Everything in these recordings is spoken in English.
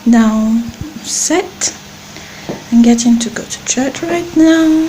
Now set. I'm getting to go to church right now.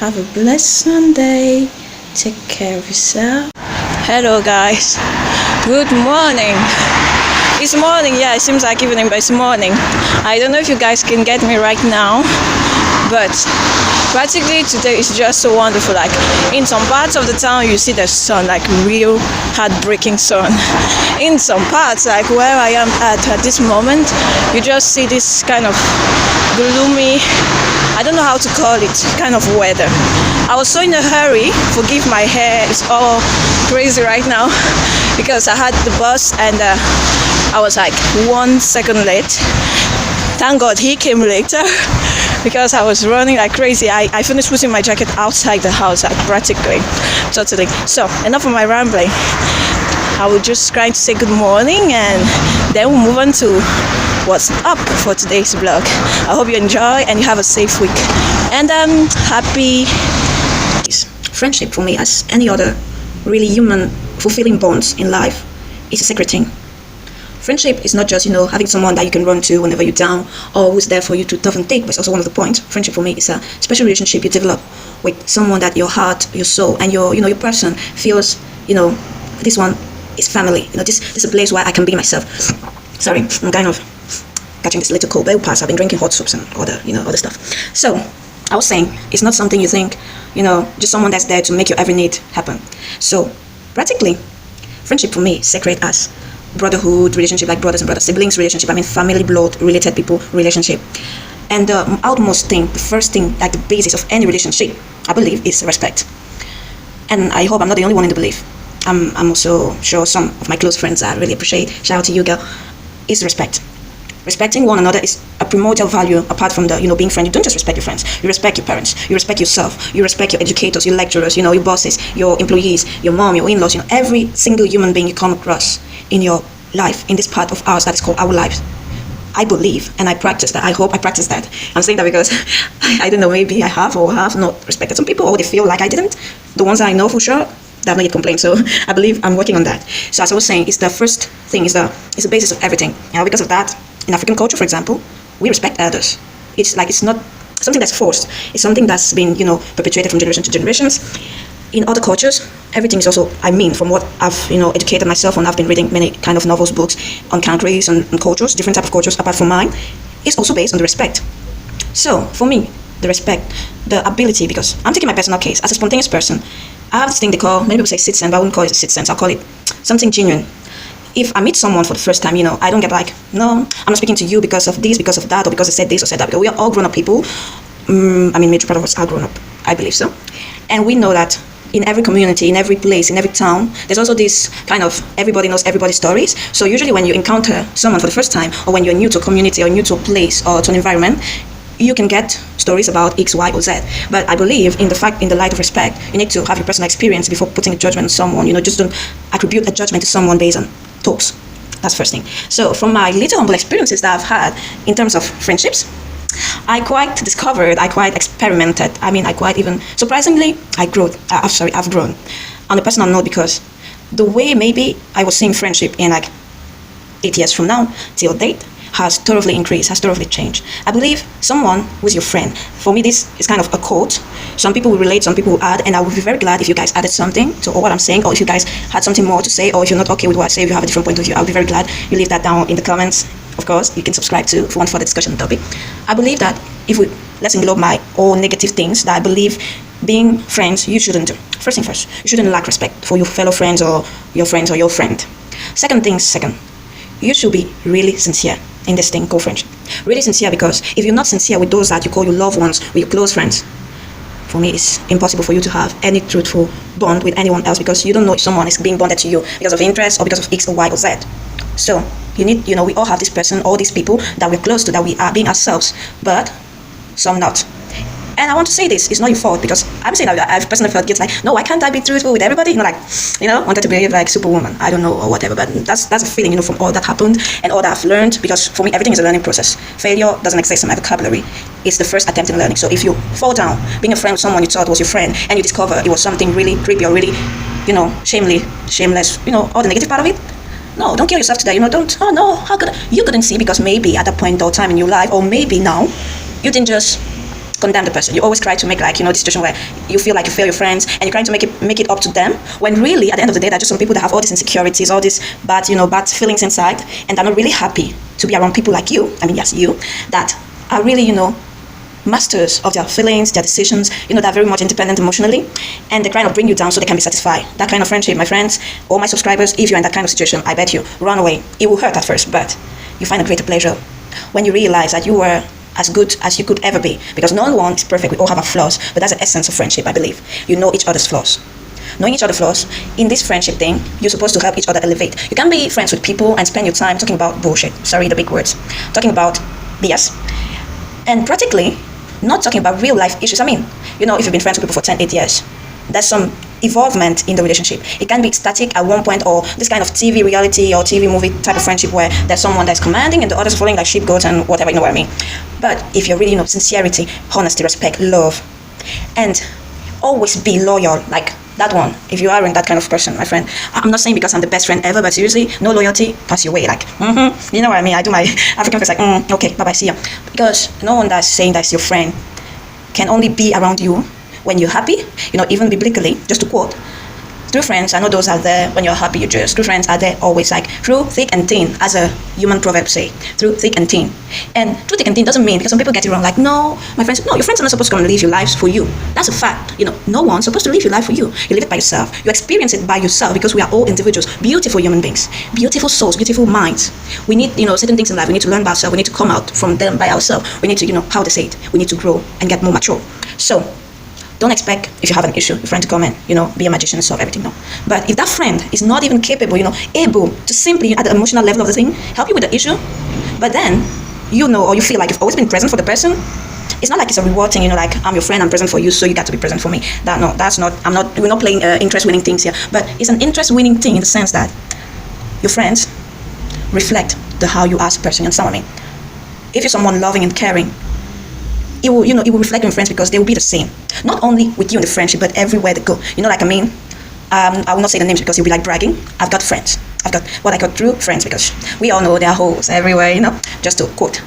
Have a blessed Sunday. Take care of yourself. Hello guys. Good morning. It's morning, yeah, it seems like evening, but it's morning. I don't know if you guys can get me right now, but practically today is just so wonderful. Like in some parts of the town you see the sun, like real heartbreaking sun. In some parts, like where I am at this moment, you just see this kind of gloomy, I don't know how to call it, kind of weather. I was so in a hurry, forgive my hair, it's all crazy right now because I had the bus and I was like 1 second late. Thank God he came later because I was running like crazy. I finished putting my jacket outside the house, like practically, totally. So enough of my rambling. I will just try to say good morning and then we'll move on to what's up for today's vlog. I hope you enjoy and you have a safe week. And happy friendship for me, as any other really human fulfilling bonds in life, is a sacred thing. Friendship is not just, having someone that you can run to whenever you're down or who's there for you to tough and take, but it's also one of the points. Friendship for me is a special relationship you develop with someone that your heart, your soul, and your person feels, this one is family. This is a place where I can be myself. Sorry, I'm kind of catching this little cold. But pass. I've been drinking hot soups and other stuff. So I was saying, it's not something you think, just someone that's there to make your every need happen. So practically, friendship for me is sacred as brotherhood relationship, like brothers and brothers, siblings relationship, family, blood related people relationship. And the outmost thing, the first thing, like the basis of any relationship, I believe, is respect. And I hope I'm not the only one in the belief. I'm also sure some of my close friends I really appreciate, shout out to you girl, is respect. Respecting one another is a primordial value apart from the, being friends. You don't just respect your friends. You respect your parents. You respect yourself. You respect your educators, your lecturers, your bosses, your employees, your mom, your in-laws, every single human being you come across in your life, in this part of ours that is called our lives. I believe and I practice that. I hope I practice that. I'm saying that because I don't know, maybe I have or have not respected some people, or they feel like I didn't. The ones I know for sure, they have not yet complained. So I believe I'm working on that. So as I was saying, it's the first thing, it's the basis of everything. Because of that, in African culture, for example, we respect elders. It's not something that's forced. It's something that's been, perpetuated from generation to generations. In other cultures, everything is also, from what I've, educated myself on, I've been reading many kind of novels, books on countries and cultures, different type of cultures apart from mine, is also based on the respect. So for me, the respect, the ability, because I'm taking my personal case, as a spontaneous person, I have this thing they call, many people say sixth sense, but I wouldn't call it a sixth sense, I'll call it something genuine. If I meet someone for the first time, I don't get like, no, I'm not speaking to you because of this, because of that, or because I said this or said that, because we are all grown-up people. Major part of us are grown up, I believe so. And we know that in every community, in every place, in every town, there's also this kind of everybody knows everybody's stories. So usually when you encounter someone for the first time, or when you're new to a community or new to a place or to an environment, you can get stories about X, Y, or Z. But I believe in the light of respect, you need to have your personal experience before putting a judgment on someone. Just don't attribute a judgment to someone based on talks. That's first thing. So from my little humble experiences that I've had in terms of friendships, I quite discovered, I quite experimented. I quite even, surprisingly, I've grown on a personal note, because the way maybe I was seeing friendship in like 8 years from now till date has thoroughly increased, has thoroughly changed. I believe someone who's your friend, for me this is kind of a quote. Some people will relate, some people will add, and I would be very glad if you guys added something to what I'm saying, or if you guys had something more to say, or if you're not okay with what I say, if you have a different point of view, I'll be very glad you leave that down in the comments. Of course, you can subscribe to if you want further discussion on the topic. I believe that let's englobe my all negative things that I believe being friends you shouldn't do. First thing first, you shouldn't lack respect for your fellow friends or your friend. Second, you should be really sincere in this thing called friendship. Really sincere, because if you're not sincere with those that you call your loved ones or your close friends, for me it's impossible for you to have any truthful bond with anyone else, because you don't know if someone is being bonded to you because of interest or because of X or Y or Z. So you need, we all have this person, all these people that we're close to, that we are being ourselves, but some not. And I want to say this, it's not your fault, because I'm saying that I've personally felt guilt, like, no, why can't I be truthful with everybody? Wanted to behave like Superwoman, I don't know, or whatever, but that's a feeling, from all that happened and all that I've learned, because for me, everything is a learning process. Failure doesn't exist in my vocabulary. It's the first attempt in learning. So if you fall down, being a friend with someone you thought was your friend, and you discover it was something really creepy or really, shameless, all the negative part of it, No, don't kill yourself today. Don't. Oh no, how could you couldn't see because maybe at that point or time in your life, or maybe now, you didn't just condemn the person. You always try to make the situation where you feel like you fail your friends and you're trying to make it up to them, when really at the end of the day they're just some people that have all these insecurities, all these bad feelings inside, and they're not really happy to be around people like you. I mean, yes, you, that are really, masters of their feelings, their decisions, they're very much independent emotionally, and they kind of bring you down so they can be satisfied. That kind of friendship, my friends, or my subscribers, if you're in that kind of situation, I bet you, run away. It will hurt at first, but you find a greater pleasure when you realize that you were as good as you could ever be, because no one is perfect. We all have our flaws, but that's the essence of friendship, I believe. You know each other's flaws. Knowing each other's flaws in this friendship thing, you're supposed to help each other elevate. You can be friends with people and spend your time talking about bullshit. Sorry, the big words. Talking about BS. And practically not talking about real life issues. I mean, if you've been friends with people for 10, 8 years, there's some evolvement in the relationship. It can be static at one point, or this kind of TV reality or TV movie type of friendship where there's someone that's commanding and the others following like sheep, goats, and whatever, you know what I mean. But if you're really, sincerity, honesty, respect, love, and always be loyal, like that one, if you aren't that kind of person, my friend, I'm not saying because I'm the best friend ever, but seriously, no loyalty, pass your way, like, you know what I mean. I do my African face like, okay, bye-bye, see ya. Because no one that's saying that's your friend can only be around you when you're happy, even biblically, just to quote, true friends are not those out there when you're happy, you're just. True friends are there always, like through thick and thin, as a human proverb say, through thick and thin. And through thick and thin doesn't mean, because some people get it wrong, like, no, my friends, no, your friends are not supposed to come and live your lives for you. That's a fact. No one's supposed to live your life for you. You live it by yourself. You experience it by yourself, because we are all individuals, beautiful human beings, beautiful souls, beautiful minds. We need, certain things in life. We need to learn by ourselves. We need to come out from them by ourselves. We need to, how they say it, we need to grow and get more mature. So don't expect, if you have an issue, your friend to come and, be a magician and solve everything. No. But if that friend is not even capable, able to simply, at the emotional level of the thing, help you with the issue, but then, or you feel like you've always been present for the person, it's not like it's a reward thing, like, I'm your friend, I'm present for you, so you got to be present for me. We're not playing interest-winning things here, but it's an interest-winning thing in the sense that your friends reflect how you as a person, you understand what I mean? If you're someone loving and caring, it will reflect on friends, because they will be the same. Not only with you in the friendship, but everywhere they go. I will not say the names because you'll be like bragging. I've got friends. I've got what I call true friends, because we all know there are holes everywhere, just to quote.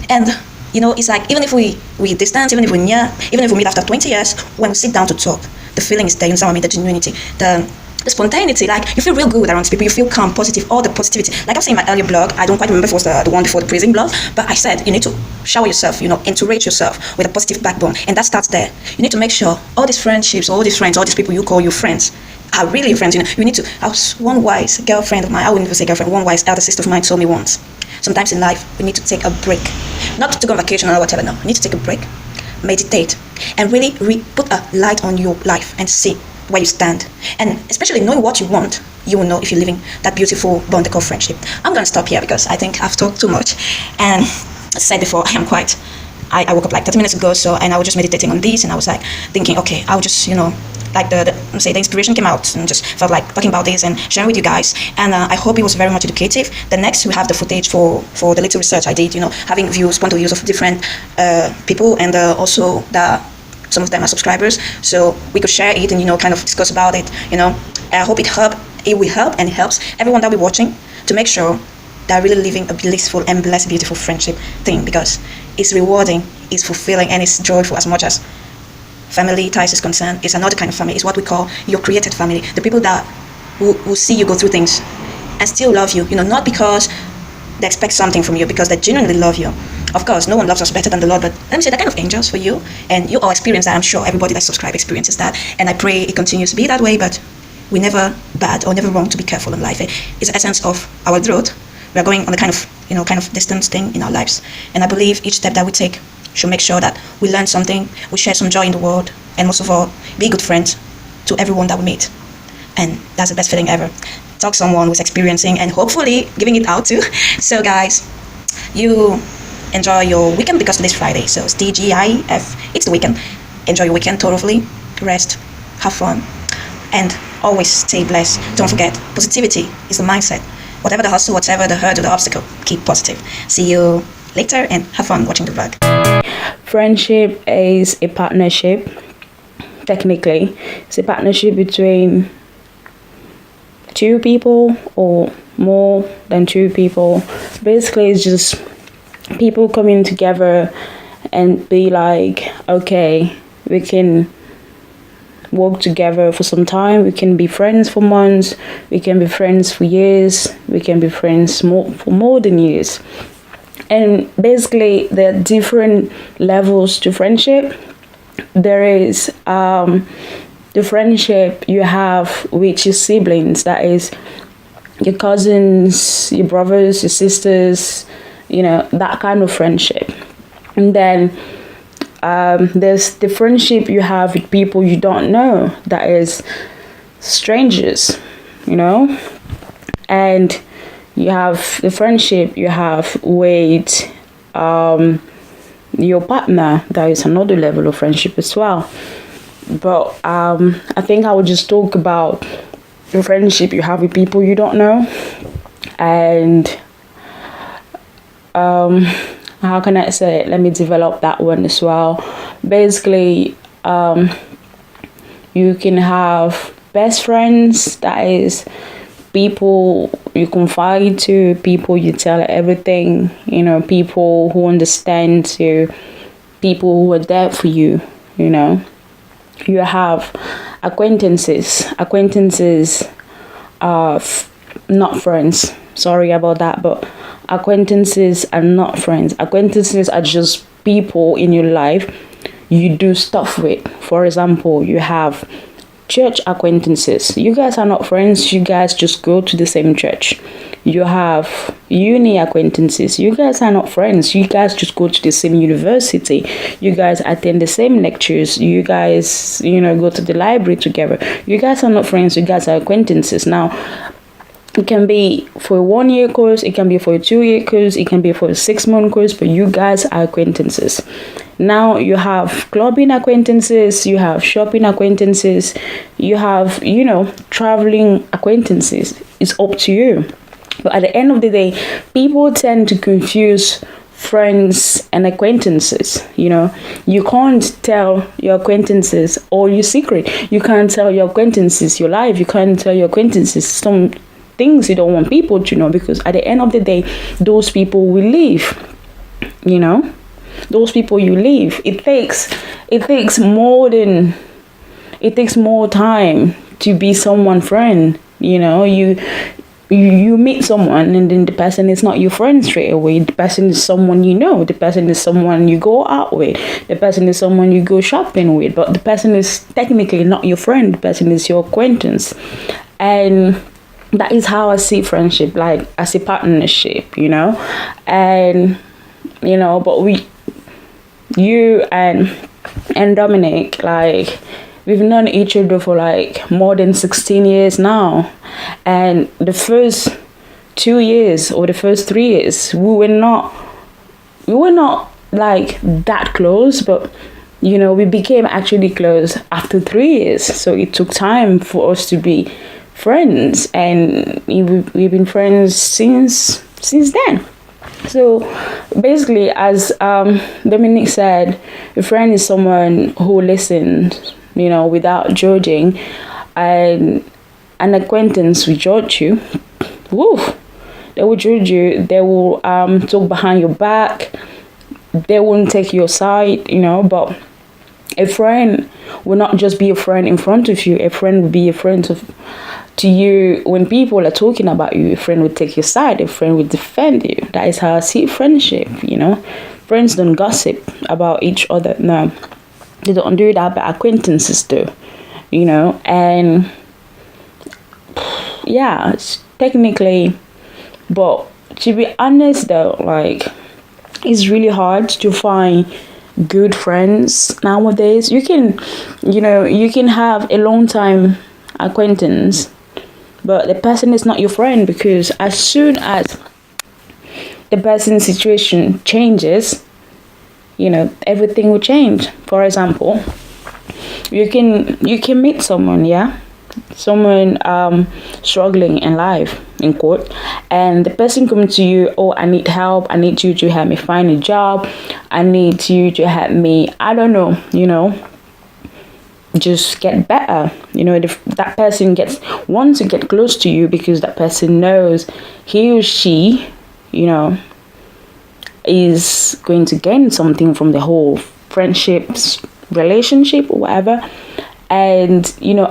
And, it's like, even if we distance, even if we're near, even if we meet after 20 years, when we sit down to talk, the feeling is there, the genuinity, the spontaneity, like, you feel real good around people, you feel calm, positive, all the positivity. Like I was saying in my earlier blog, I don't quite remember if it was the one before the praising blog, but I said you need to shower yourself, entourage yourself with a positive backbone, and that starts there. You need to make sure all these friendships, all these friends, all these people you call your friends are really your friends. You need to. I was one wise girlfriend of mine, I wouldn't even say girlfriend, one wise elder sister of mine told me once, sometimes in life we need to take a break, not to go on vacation or whatever. No, you need to take a break, meditate, and really put a light on your life and see where you stand. And especially knowing what you want, you will know if you're living that beautiful bond they call friendship. I'm going to stop here because I think I've talked too much. And as I said before, I woke up like 30 minutes ago, and I was just meditating on this, and I was like thinking, okay, I'll just, like the inspiration came out, and just felt like talking about this and sharing with you guys. And I hope it was very much educative. The next, we have the footage for the little research I did, having point of views of different people, and also some of them are subscribers, so we could share it and kind of discuss about it. I hope it will help, and it helps everyone that we're watching to make sure they're really living a blissful and blessed, beautiful friendship thing, because it's rewarding, it's fulfilling, and it's joyful. As much as family ties is concerned, it's another kind of family. It's what we call your created family, the people that will see you go through things and still love you, not because they expect something from you, because they genuinely love you. Of course, no one loves us better than the Lord, but let me say, they're kind of angels for you, and you all experience that. I'm sure everybody that subscribes experiences that, and I pray it continues to be that way. But we're never bad or never wrong to be careful in life. It's the essence of our growth. We are going on a kind of distance thing in our lives, and I believe each step that we take should make sure that we learn something, we share some joy in the world, and most of all, be good friends to everyone that we meet. And that's the best feeling ever. Talk to someone who's experiencing and hopefully giving it out too. So guys, you enjoy your weekend, because today's Friday, so it's TGIF, it's the weekend. Enjoy your weekend thoroughly, rest, have fun, and always stay blessed. Don't forget, positivity is the mindset. Whatever the hustle, whatever the hurdle, the obstacle, keep positive. See you later, and have fun watching the vlog. Friendship is a partnership. Technically, it's a partnership between two people or more than two people. Basically, it's just people coming together and be like, okay, we can work together for some time, we can be friends for months, we can be friends for years, we can be friends for more than years. And basically there are different levels to friendship. There is the friendship you have with your siblings, that is your cousins, your brothers, your sisters, that kind of friendship. And then there's the friendship you have with people you don't know, that is strangers, and you have the friendship you have with your partner. That is another level of friendship as well. But I think I would just talk about the friendship you have with people you don't know. And how can I say it? Let me develop that one as well. Basically, you can have best friends, that is people you confide to, people you tell everything, people who understand you, people who are there for you, You have acquaintances. Acquaintances are not friends. Sorry about that, but acquaintances are not friends. Acquaintances are just people in your life you do stuff with. For example, you have church acquaintances. You guys are not friends, you guys just go to the same church. You have uni acquaintances. You guys are not friends, you guys just go to the same university. You guys attend the same lectures. You guys, go to the library together. You guys are not friends, you guys are acquaintances. Now, it can be for a 1 year course, it can be for a 2 year course, it can be for a 6-month course, but you guys are acquaintances. Now you have clubbing acquaintances, you have shopping acquaintances, you have, traveling acquaintances. It's up to you. But at the end of the day, people tend to confuse friends and acquaintances. You can't tell your acquaintances all your secret. You can't tell your acquaintances your life. You can't tell your acquaintances some things you don't want people to know, because at the end of the day, those people will leave. Those people you leave. It takes more time to be someone's friend. You meet someone and then the person is not your friend straight away. The person is someone the person is someone you go out with, the person is someone you go shopping with, but the person is technically not your friend. The person is your acquaintance. And that is how I see friendship, like as a partnership, and but you and Dominic, like, we've known each other for like more than 16 years now. And the first 2 years or the first 3 years, we were not like that close, but we became actually close after 3 years. So it took time for us to be friends, and we've been friends since then. So basically, as Dominic said, a friend is someone who listens, without judging. And an acquaintance will judge you. They will judge you. They will talk behind your back. They won't take your side, but a friend will not just be a friend in front of you. A friend will be a friend to you when people are talking about you. A friend will take your side. A friend will defend you. That is how I see friendship. Friends don't gossip about each other. No, they don't do that, but acquaintances do. And yeah, it's technically, but to be honest though, like, it's really hard to find good friends nowadays. You can have a long time acquaintance, but the person is not your friend, because as soon as the person's situation changes, everything will change. For example, you can meet someone, someone struggling in life, in court, and the person comes to you, oh, I need help, I need you to help me find a job, I need you to help me, I don't know, just get better. If that person wants to get close to you because that person knows he or she, is going to gain something from the whole friendships, relationship, or whatever. And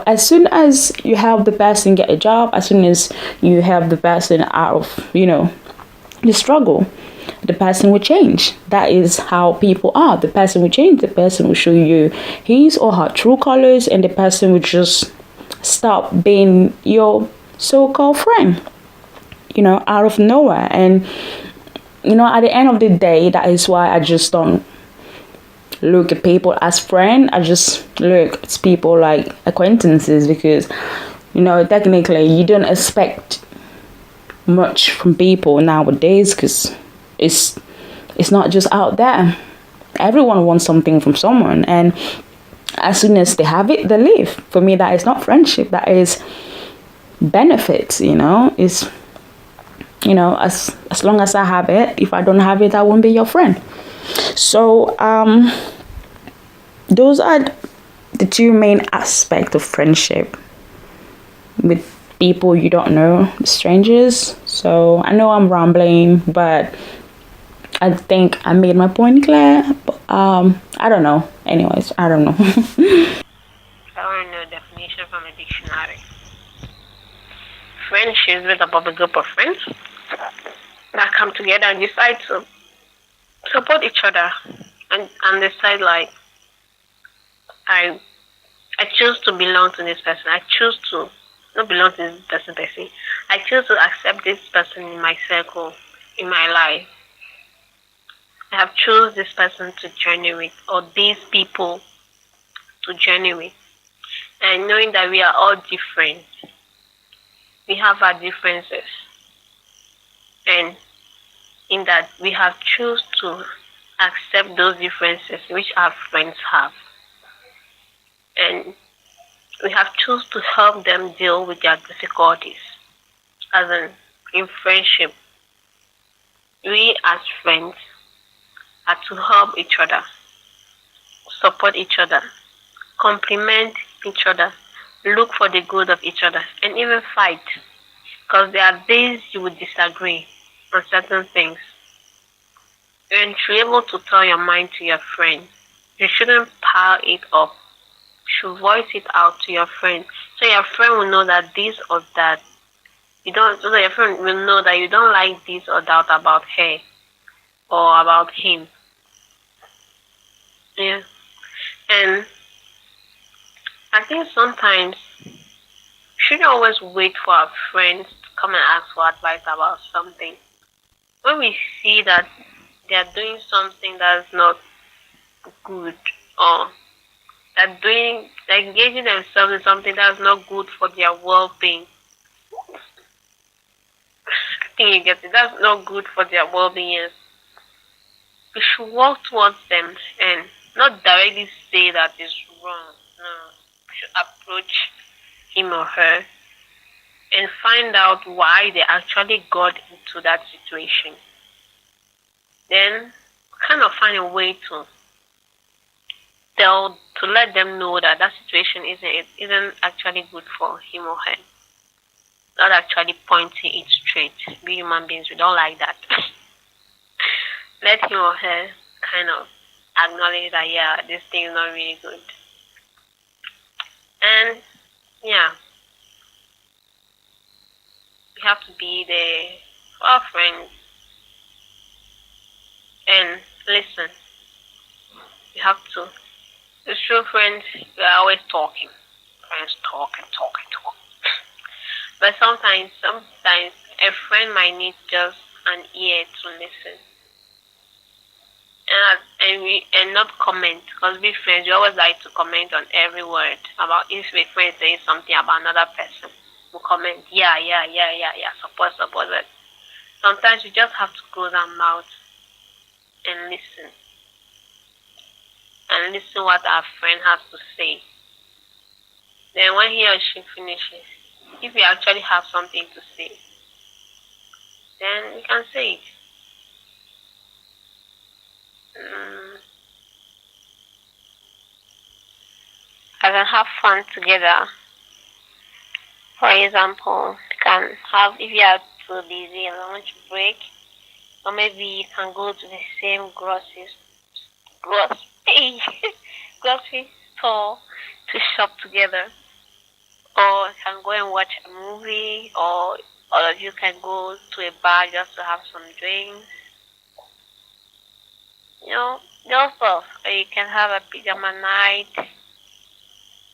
as soon as you help the person get a job, as soon as you help the person out of the struggle, the person will change. That is how people are. The person will change. The person will show you his or her true colors, and the person will just stop being your so-called friend, out of nowhere. And at the end of the day, that is why I just don't look at people as friends. I just look at people like acquaintances, because technically you don't expect much from people nowadays, because it's not just out there. Everyone wants something from someone, and as soon as they have it, they leave. For me, that is not friendship. That is benefits. It's as long as I have it. If I don't have it, I won't be your friend. So those are the two main aspects of friendship with people you don't know, strangers. So I know I'm rambling, but I think I made my point clear. But, I don't know. Anyways, I don't know. I want to know definition from a dictionary. Friendship is about a group of friends that come together and decide to support each other and decide like I choose to belong to this person. I choose to not belong to this person per se. I choose to accept this person in my circle, in my life. I have chosen this person to journey with, or these people to journey with. And knowing that we are all different, we have our differences. And in that we have chosen to accept those differences which our friends have. And we have chosen to help them deal with their difficulties. As in friendship, we as friends are to help each other, support each other, compliment each other, look for the good of each other, and even fight. Because there are days you would disagree on certain things. And to be able to tell your mind to your friend, you shouldn't pile it up. You should voice it out to your friend, so your friend will know that this or that so that your friend will know that you don't like this or that about her or about him. Yeah. And I think sometimes we shouldn't always wait for our friends to come and ask for advice about something. When we see that they are doing something that's not good, or they're engaging themselves in something that's not good for their well-being, I think you get it. That's not good for their well-being. Yes. We should walk towards them and not directly say that it's wrong. No, we should approach him or her and find out why they actually got into that situation. Then kind of find a way to let them know that that situation isn't actually good for him or her. Not actually pointing it straight. We human beings, we don't like that. Let him or her kind of acknowledge that, yeah, this thing is not really good. And yeah, we have to be there for our friends and listen. We have to. It's true, friends, we are always talking. Friends talk and talk and talk. But sometimes a friend might need just an ear to listen. And not comment, because we friends, we always like to comment on every word. About if a friend says something about another person, we comment, yeah, support. But sometimes we just have to close our mouth and listen what our friend has to say. Then when he or she finishes, if we actually have something to say, then we can say it. can have fun together. For example, you can have, if you are too busy, a lunch break, or maybe you can go to the same grocery grocery store to shop together, or you can go and watch a movie, or all of you can go to a bar just to have some drinks. You know, those stuff. Or you can have a pajama night,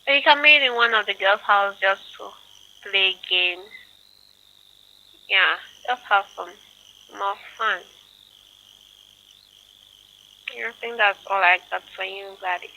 or you can meet in one of the girls' house just to play games. Yeah, just have some more fun. Yeah, I think that's all I got for you, Gladys.